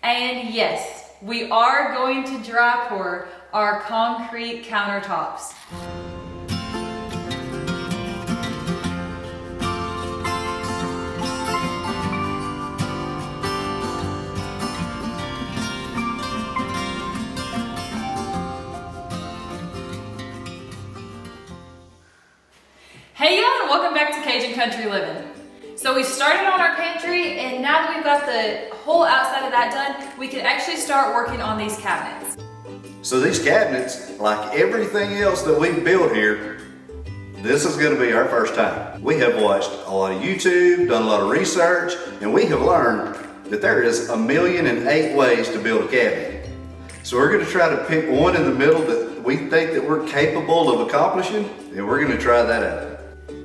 And yes, we are going to dry pour our concrete countertops. Hey y'all, and welcome back to Cajun Country Living. So we started on our pantry, and now that we've got the whole outside of that done, we can actually start working on these cabinets. So these cabinets, like everything else that we've built here, this is going to be our first time. We have watched a lot of YouTube, done a lot of research, and we have learned that there is 1,000,008 ways to build a cabinet. So we're going to try to pick one in the middle that we think that we're capable of accomplishing, and we're going to try that out.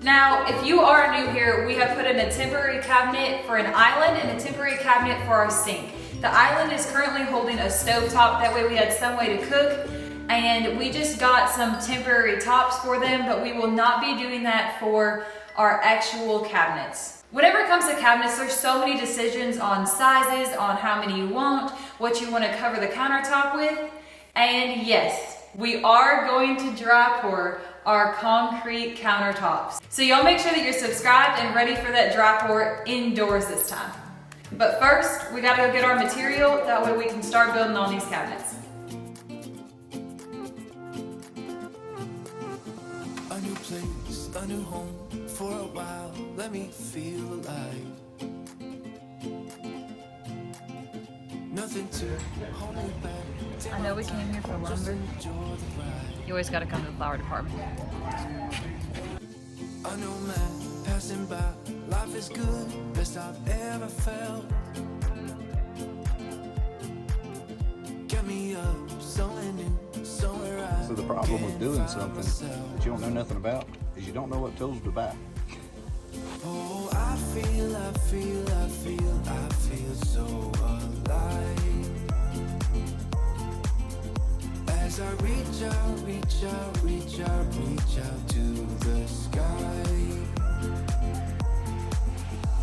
Now, if you are new here, we have put in a temporary cabinet for an island and a temporary cabinet for our sink. The island is currently holding a stovetop, that way we had some way to cook, and we just got some temporary tops for them, but we will not be doing that for our actual cabinets. Whenever it comes to cabinets, there's so many decisions on sizes, on how many you want, what you want to cover the countertop with, and yes, we are going to dry pour our concrete countertops. So y'all make sure that you're subscribed and ready for that dry pour indoors this time. But first, we gotta go get our material, that way we can start building on these cabinets. A new place, a new home, for a while, let me feel alive. Nothing to hold me back. I know we came here for lumber. You always gotta come to the flower department. I know man passing by, life is good, best I've ever felt. Get me up, somewhere new, somewhere right. So the problem with doing something that you don't know nothing about is you don't know what tools to buy. Oh, I feel so alive. As I reach out to the sky.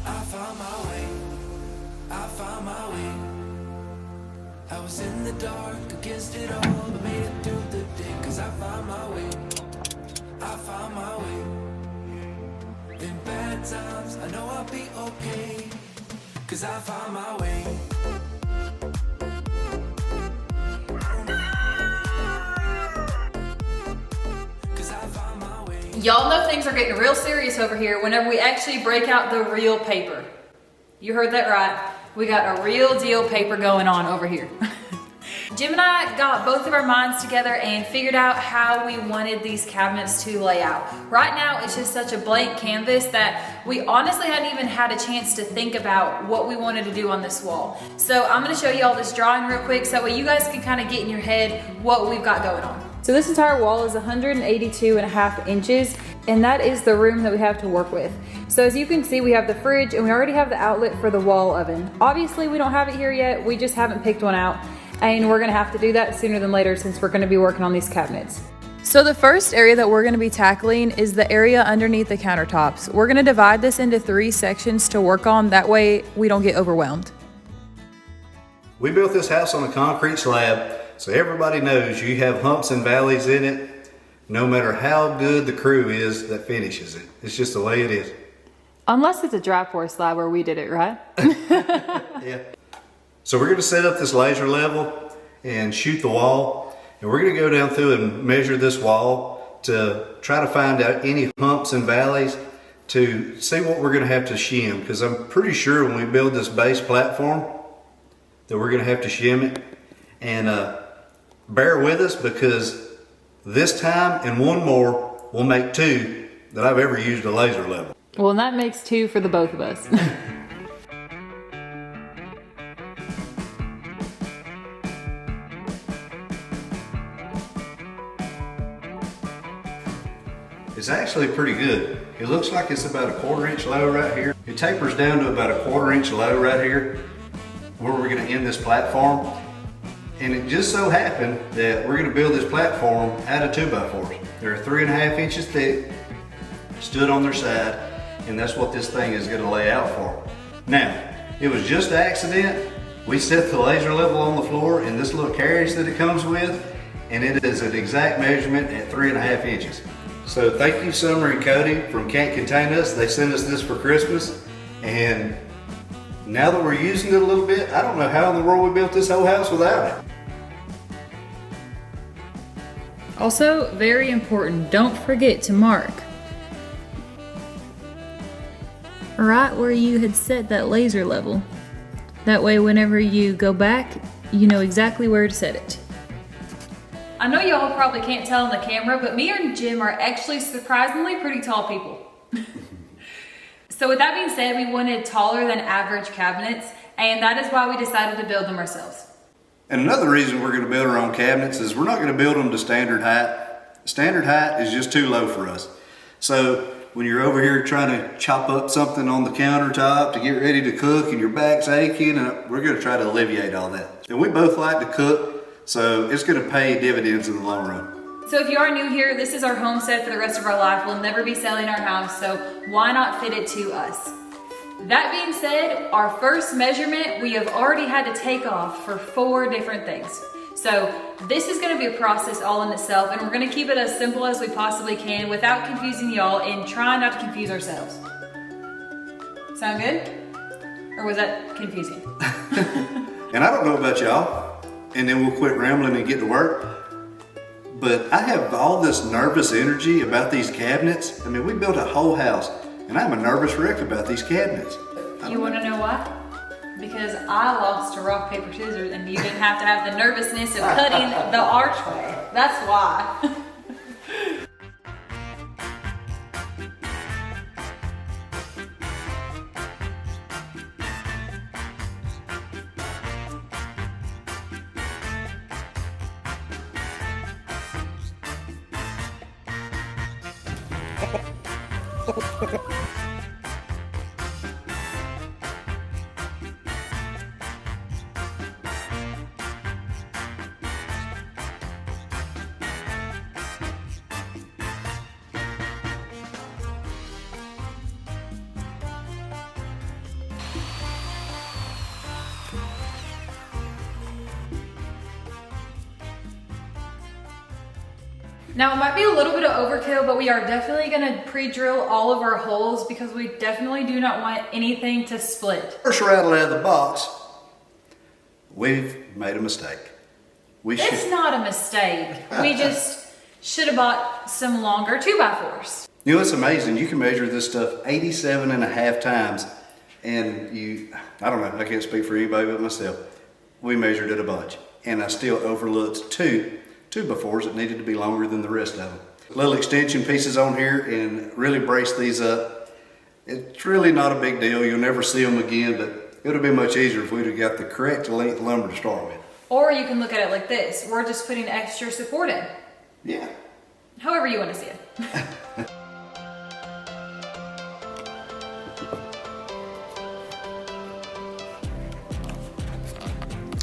I found my way. I was in the dark against it all, but made it through the day, 'cause I found my way. In bad times, I know I'll be okay, 'cause I found my way. Y'all know things are getting real serious over here whenever we actually break out the real paper. You heard that right. We got a real deal paper going on over here. Jim and I got both of our minds together and figured out how we wanted these cabinets to lay out. Right now, it's just such a blank canvas that we honestly hadn't even had a chance to think about what we wanted to do on this wall. So I'm gonna show you all this drawing real quick so that way you guys can kind of get in your head what we've got going on. So this entire wall is 182.5 inches, and that is the room that we have to work with. So as you can see, we have the fridge and we already have the outlet for the wall oven. Obviously, we don't have it here yet. We just haven't picked one out, and we're gonna have to do that sooner than later since we're gonna be working on these cabinets. So the first area that we're gonna be tackling is the area underneath the countertops. We're gonna divide this into 3 sections to work on. That way we don't get overwhelmed. We built this house on a concrete slab, so everybody knows you have humps and valleys in it, no matter how good the crew is that finishes it. It's just the way it is. Unless it's a dry pour slab where we did it, right? Yeah. So we're gonna set up this laser level and shoot the wall, and we're gonna go down through and measure this wall to try to find out any humps and valleys to see what we're gonna have to shim, because I'm pretty sure when we build this base platform that we're gonna have to shim it. And bear with us, because this time and one more will make 2 that I've ever used a laser level. Well, and that makes 2 for the both of us. It's actually pretty good. It looks like it's about a 1/4 inch low right here. It tapers down to about a 1/4 inch low right here, where we're gonna end this platform. And it just so happened that we're gonna build this platform out of 2x4s. They're 3.5 inches thick, stood on their side, and that's what this thing is gonna lay out for. Now, it was just an accident We set the laser level on the floor in this little carriage that it comes with, and it is an exact measurement at 3.5 inches. So thank you Summer and Cody from Can't Contain Us. They sent us this for Christmas, and now that we're using it a little bit, I don't know how in the world we built this whole house without it. Also, very important, don't forget to mark right where you had set that laser level. That way, whenever you go back, you know exactly where to set it. I know y'all probably can't tell on the camera, but me and Jim are actually surprisingly pretty tall people. So with that being said, we wanted taller than average cabinets, and that is why we decided to build them ourselves. And another reason we're going to build our own cabinets is we're not going to build them to standard height. Standard height is just too low for us. So when you're over here trying to chop up something on the countertop to get ready to cook and your back's aching, we're going to try to alleviate all that. And we both like to cook, so it's going to pay dividends in the long run. So if you are new here, this is our homestead for the rest of our life. We'll never be selling our house, so why not fit it to us? That being said, our first measurement we have already had to take off for 4 different things. So this is going to be a process all in itself, and we're going to keep it as simple as we possibly can without confusing y'all and try not to confuse ourselves. Sound good? Or was that confusing? And I don't know about y'all, and then we'll quit rambling and get to work, but I have all this nervous energy about these cabinets. I mean, we built a whole house, and I'm a nervous wreck about these cabinets. You want to know why? Because I lost to rock, paper, scissors, and you didn't have to have the nervousness of cutting the archway. That's why. Now it might be a little bit of overkill, but we are definitely gonna pre-drill all of our holes because we definitely do not want anything to split. First rattle out of the box, we've made a mistake. It's not a mistake. We just should have bought some longer 2x4s. You know, it's amazing. You can measure this stuff 87.5 times, and I don't know, I can't speak for anybody but myself. We measured it a bunch, and I still overlooked two befores that needed to be longer than the rest of them. Little extension pieces on here and really brace these up. It's really not a big deal. You'll never see them again, but it would have been much easier if we'd have got the correct length lumber to start with. Or you can look at it like this. We're just putting extra support in. Yeah. However you want to see it.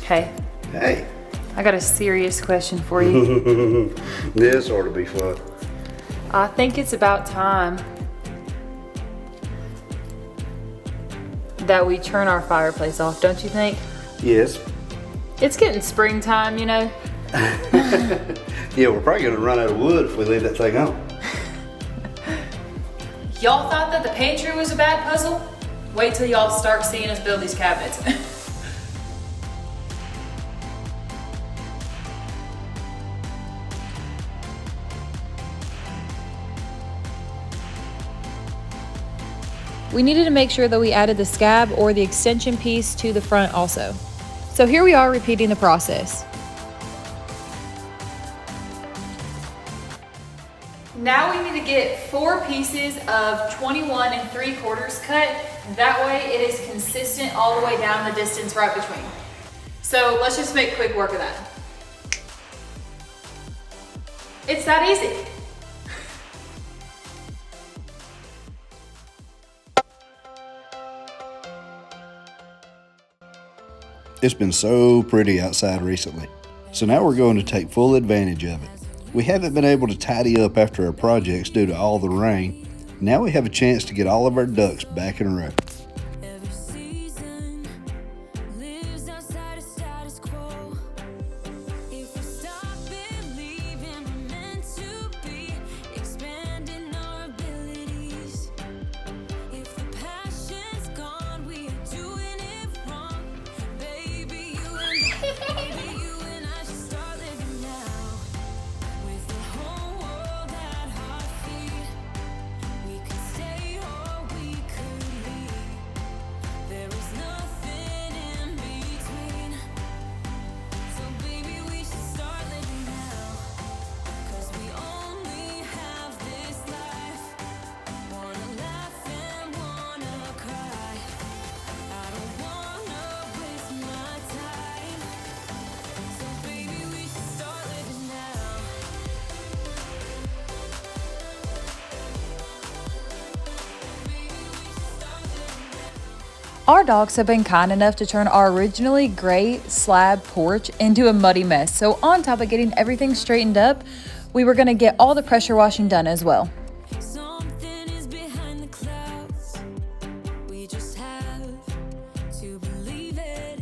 Hey. Hey. I got a serious question for you. This ought to be fun. I think it's about time that we turn our fireplace off, don't you think? Yes. It's getting springtime, you know. Yeah, we're probably gonna run out of wood if we leave that thing on. Y'all thought that the pantry was a bad puzzle? Wait till y'all start seeing us build these cabinets. We needed to make sure that we added the scab or the extension piece to the front also. So here we are repeating the process. Now we need to get 4 pieces of 21 3/4 cut. That way it is consistent all the way down the distance right between. So let's just make quick work of that. It's that easy. It's been so pretty outside recently, so now we're going to take full advantage of it. We haven't been able to tidy up after our projects due to all the rain. Now we have a chance to get all of our ducks back in a row. Every season lives outside Our dogs have been kind enough to turn our originally gray slab porch into a muddy mess. So on top of getting everything straightened up, we were gonna get all the pressure washing done as well. Something is behind the clouds. We just have to believe it.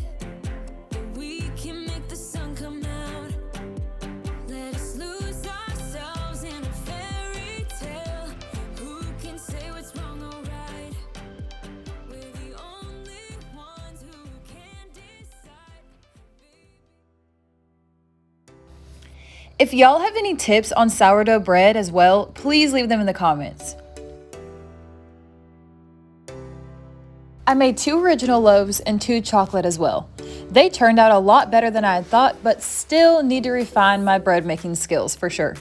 That we can make the sun come out. Let us lose ourselves in a fairy tale. Who can say what's wrong or right? We're the only ones who can decide. If y'all have any tips on sourdough bread as well, please leave them in the comments. I made 2 original loaves and 2 chocolate as well. They turned out a lot better than I had thought, but still need to refine my bread making skills for sure.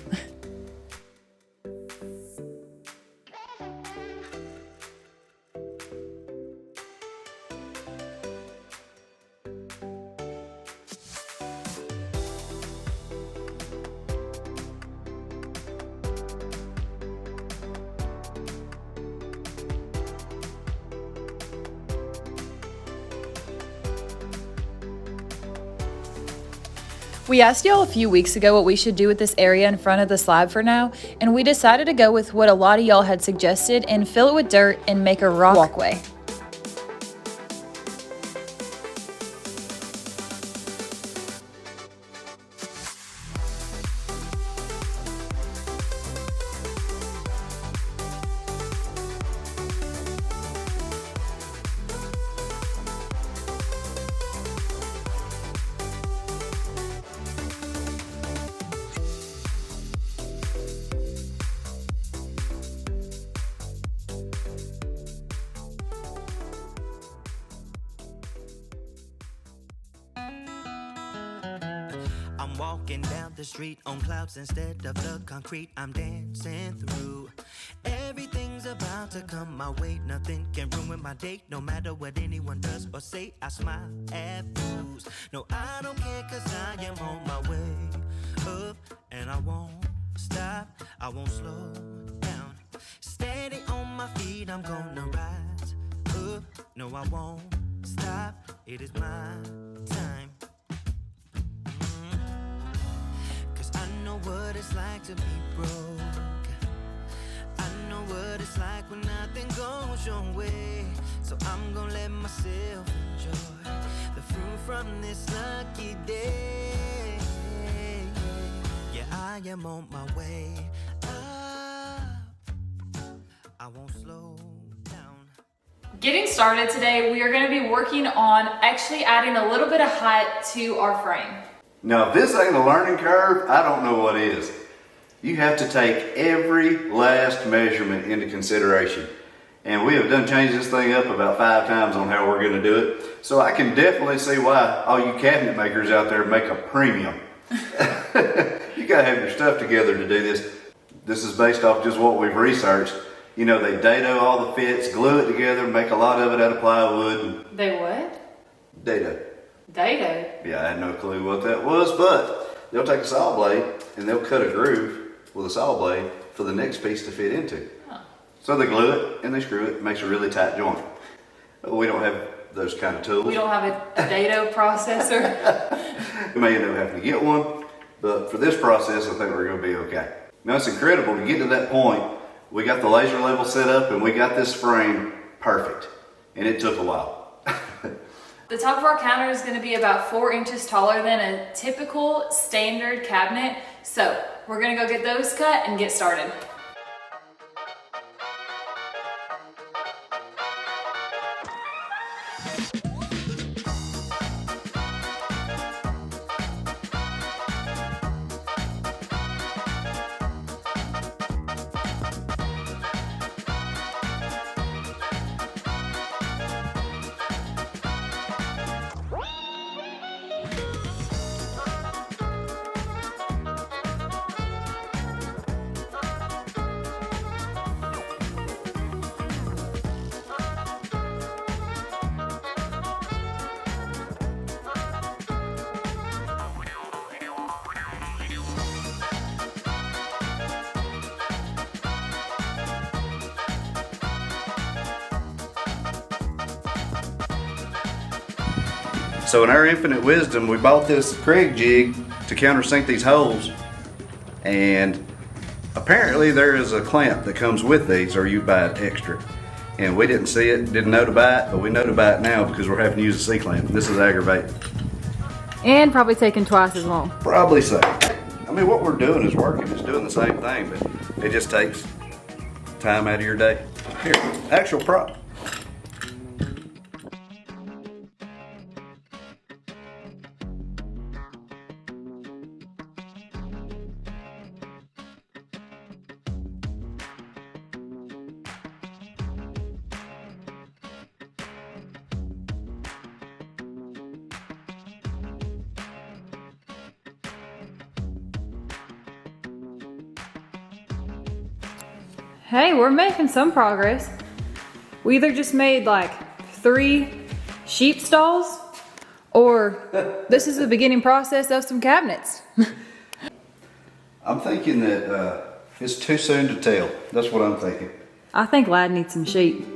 We asked y'all a few weeks ago what we should do with this area in front of the slab for now, and we decided to go with what a lot of y'all had suggested and fill it with dirt and make a rock walkway. I'm walking down the street on clouds instead of the concrete I'm dancing through. Everything's about to come my way. Nothing can ruin my day, no matter what anyone does or say. I smile at fools. No, I don't care, cause I am on my way up, and I won't stop, I won't slow down. Steady on my feet, I'm gonna rise up. No, I won't stop, it is my time. I know what it's like to be broke. I know what it's like when nothing goes your way. So I'm gonna let myself enjoy the fruit from this lucky day. Yeah, I am on my way up. I won't slow down. Getting started today, we are going to be working on actually adding a little bit of height to our frame. Now, if this ain't a learning curve, I don't know what is. You have to take every last measurement into consideration. And we have done changed this thing up about 5 times on how we're going to do it. So I can definitely see why all you cabinet makers out there make a premium. You got to have your stuff together to do this. This is based off just what we've researched. You know, they dado all the fits, glue it together, make a lot of it out of plywood. They what? Dado. Dado? Yeah, I had no clue what that was, but they'll take a saw blade and they'll cut a groove with a saw blade for the next piece to fit into. Huh. So they glue it and they screw it. It makes a really tight joint. We don't have those kind of tools. We don't have a dado processor. We may end up having to get one, but for this process, I think we're going to be okay. Now, it's incredible to get to that point. We got the laser level set up and we got this frame perfect, and it took a while. The top of our counter is going to be about 4 inches taller than a typical standard cabinet. So we're going to go get those cut and get started. So in our infinite wisdom, we bought this Craig jig to countersink these holes, and apparently there is a clamp that comes with these, or you buy it extra. And we didn't see it, didn't know to buy it, but we know to buy it now because we're having to use a C-clamp. This is aggravating. And probably taking twice as long. Probably so. I mean, what we're doing is working. It's doing the same thing, but it just takes time out of your day. Here, actual prop. Hey, we're making some progress. We either just made like 3 sheep stalls, or this is the beginning process of some cabinets. I'm thinking that it's too soon to tell. That's what I'm thinking. I think Lad needs some sheep.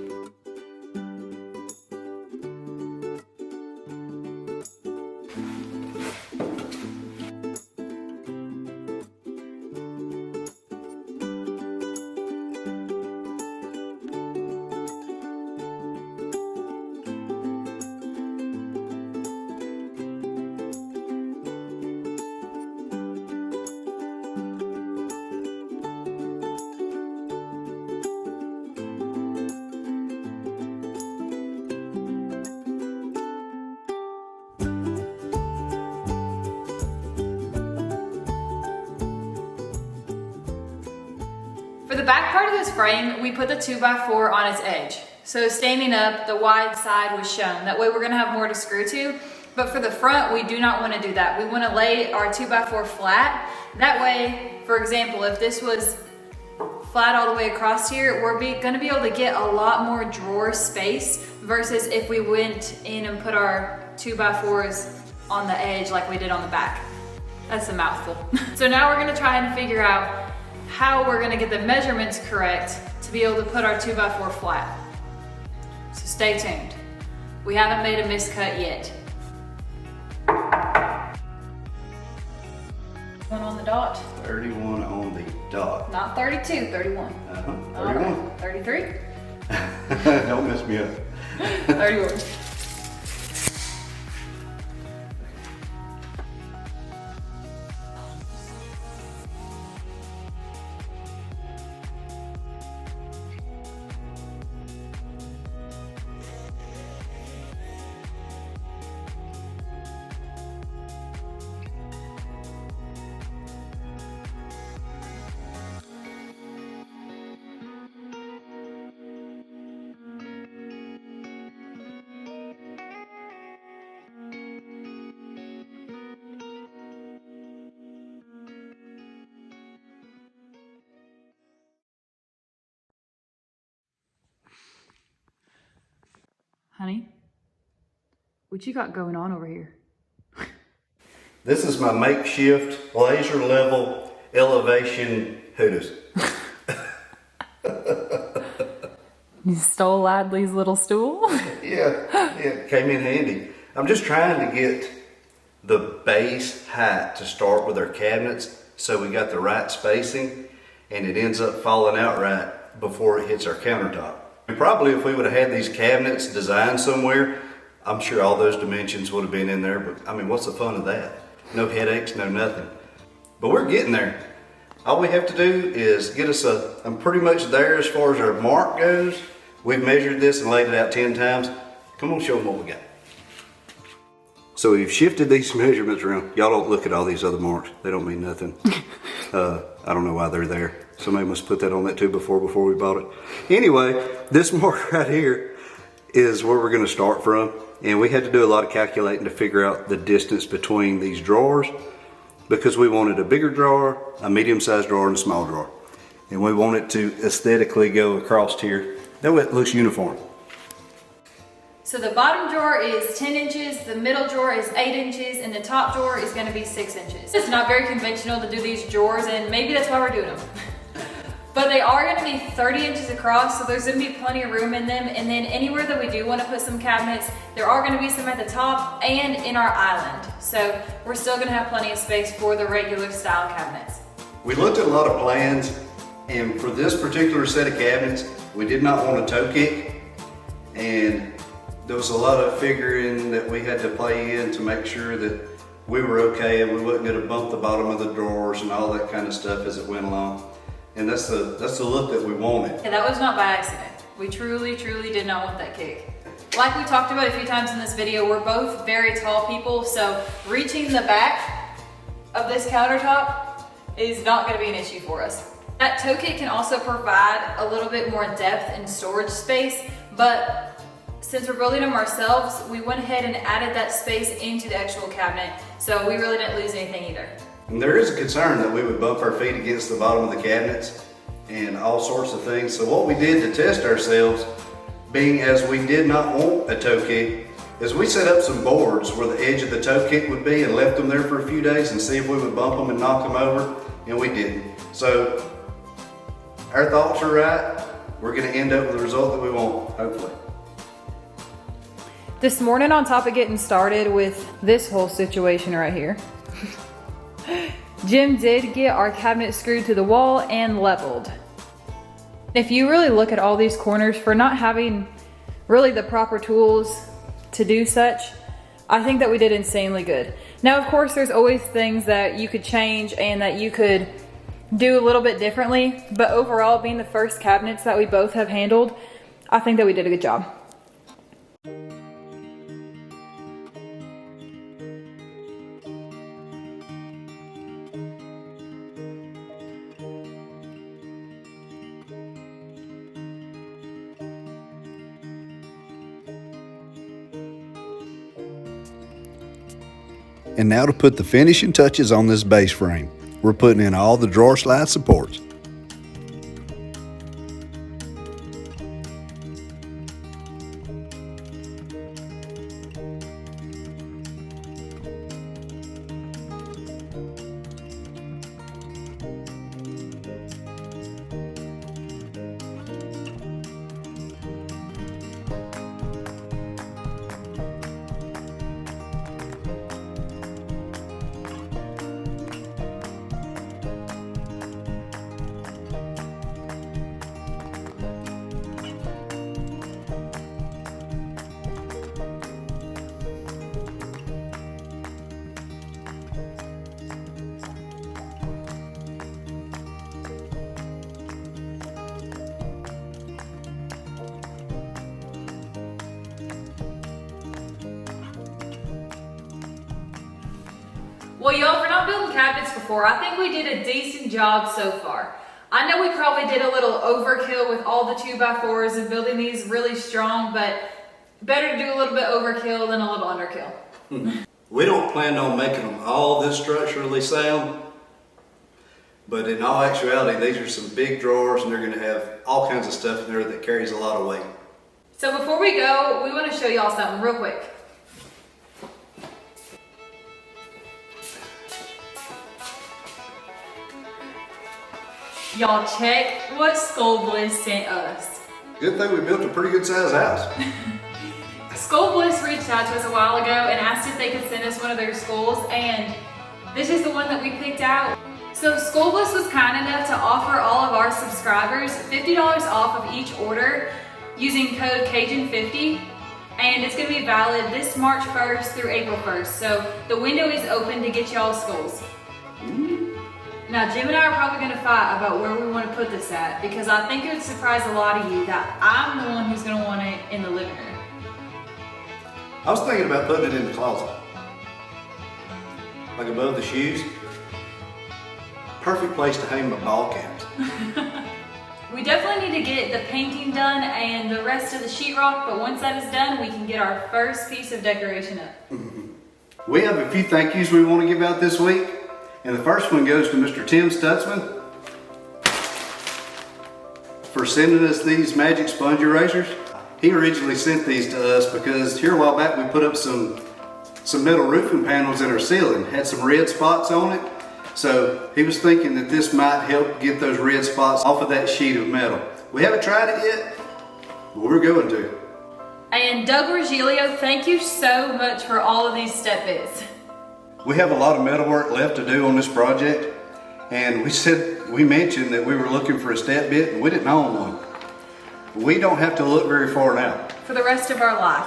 For the back part of this frame, we put the 2x4 on its edge. So standing up, the wide side was shown. That way we're gonna have more to screw to. But for the front, we do not wanna do that. We wanna lay our 2x4 flat. That way, for example, if this was flat all the way across here, we're gonna be able to get a lot more drawer space versus if we went in and put our 2x4s on the edge like we did on the back. That's a mouthful. So now we're gonna try and figure out how we're gonna get the measurements correct to be able to put our 2x4 flat. So stay tuned. We haven't made a miscut yet. One on the dot. 31 on the dot. Not 32, 31. 31. All right, 33? Don't mess me up. 31. Honey, what you got going on over here? This is my makeshift laser level elevation hooters. You stole Ladley's little stool? Yeah, it came in handy. I'm just trying to get the base height to start with our cabinets so we got the right spacing and it ends up falling out right before it hits our countertop. And probably if we would have had these cabinets designed somewhere, I'm sure all those dimensions would have been in there, but I mean, what's the fun of that? No headaches, no nothing. But we're getting there. All we have to do is get us I'm pretty much there as far as our mark goes. We've measured this and laid it out 10 times. Come on, show them what we got. So we've shifted these measurements around. Y'all don't look at all these other marks. They don't mean nothing. I don't know why they're there. Somebody must put that on that tube before we bought it. Anyway, this mark right here is where we're gonna start from. And we had to do a lot of calculating to figure out the distance between these drawers because we wanted a bigger drawer, a medium-sized drawer, and a small drawer. And we wanted to aesthetically go across here. That way it looks uniform. So the bottom drawer is 10 inches, the middle drawer is 8 inches, and the top drawer is gonna be 6 inches. It's not very conventional to do these drawers, and maybe that's why we're doing them. But they are gonna be 30 inches across, so there's gonna be plenty of room in them. And then anywhere that we do wanna put some cabinets, there are gonna be some at the top and in our island. So we're still gonna have plenty of space for the regular style cabinets. We looked at a lot of plans, and for this particular set of cabinets, we did not want a toe kick. And there was a lot of figuring that we had to play in to make sure that we were okay and we wasn't gonna bump the bottom of the drawers and all that kind of stuff as it went along. And that's the look that we wanted. Yeah, that was not by accident. We truly, truly did not want that kick. Like we talked about a few times in this video, we're both very tall people, so reaching the back of this countertop is not gonna be an issue for us. That toe kick can also provide a little bit more depth and storage space, but since we're building them ourselves, we went ahead and added that space into the actual cabinet, so we really didn't lose anything either. And there is a concern that we would bump our feet against the bottom of the cabinets and all sorts of things. So what we did to test ourselves, being as we did not want a toe kick, is we set up some boards where the edge of the toe kick would be and left them there for a few days and see if we would bump them and knock them over, and we didn't. So our thoughts are right. We're gonna end up with the result that we want, hopefully. This morning, on top of getting started with this whole situation right here, Jim did get our cabinet screwed to the wall and leveled. If you really look at all these corners, for not having really the proper tools to do such, I think that we did insanely good. Now, of course, there's always things that you could change and that you could do a little bit differently, but overall, being the first cabinets that we both have handled, I think that we did a good job. And now to put the finishing touches on this base frame. We're putting in all the drawer slide supports. Well, y'all, for not building cabinets before, I think we did a decent job so far. I know we probably did a little overkill with all the 2x4s and building these really strong, but better to do a little bit overkill than a little underkill. We don't plan on making them all this structurally sound, but in all actuality, these are some big drawers and they're gonna have all kinds of stuff in there that carries a lot of weight. So before we go, we want to show y'all something real quick. Y'all check what SkullBliss sent us. Good thing we built a pretty good sized house. SkullBliss reached out to us a while ago and asked if they could send us one of their skulls, and this is the one that we picked out. So SkullBliss was kind enough to offer all of our subscribers $50 off of each order using code Cajun50, and it's going to be valid this March 1st through April 1st. So the window is open to get y'all skulls. Now, Jim and I are probably going to fight about where we want to put this at, because I think it would surprise a lot of you that I'm the one who's going to want it in the living room. I was thinking about putting it in the closet. Like above the shoes. Perfect place to hang my ball caps. We definitely need to get the painting done and the rest of the sheetrock, but once that is done, we can get our first piece of decoration up. We have a few thank yous we want to give out this week. And the first one goes to Mr. Tim Stutzman for sending us these magic sponge erasers. He originally sent these to us because here a while back we put up some metal roofing panels in our ceiling, had some red spots on it, So he was thinking that this might help get those red spots off of that sheet of metal. We haven't tried it yet, but we're going to. And Doug Virgilio, thank you so much for all of these step bits. We have a lot of metal work left to do on this project, and we mentioned that we were looking for a step bit, and we didn't own one. We don't have to look very far now. For the rest of our life.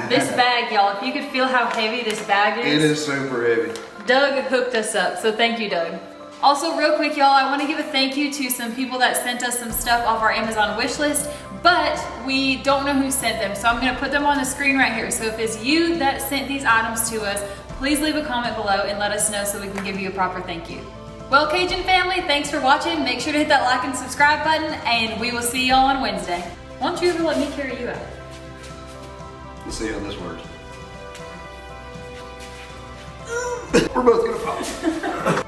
This bag, y'all, if you could feel how heavy this bag is. It is super heavy. Doug hooked us up, so thank you, Doug. Also, real quick, y'all, I want to give a thank you to some people that sent us some stuff off our Amazon wish list, but we don't know who sent them, so I'm going to put them on the screen right here. So if it's you that sent these items to us, please leave a comment below and let us know so we can give you a proper thank you. Well, Cajun family, thanks for watching. Make sure to hit that like and subscribe button, and we will see y'all on Wednesday. Why don't you ever let me carry you out? Let's see how this works. We're both gonna fall.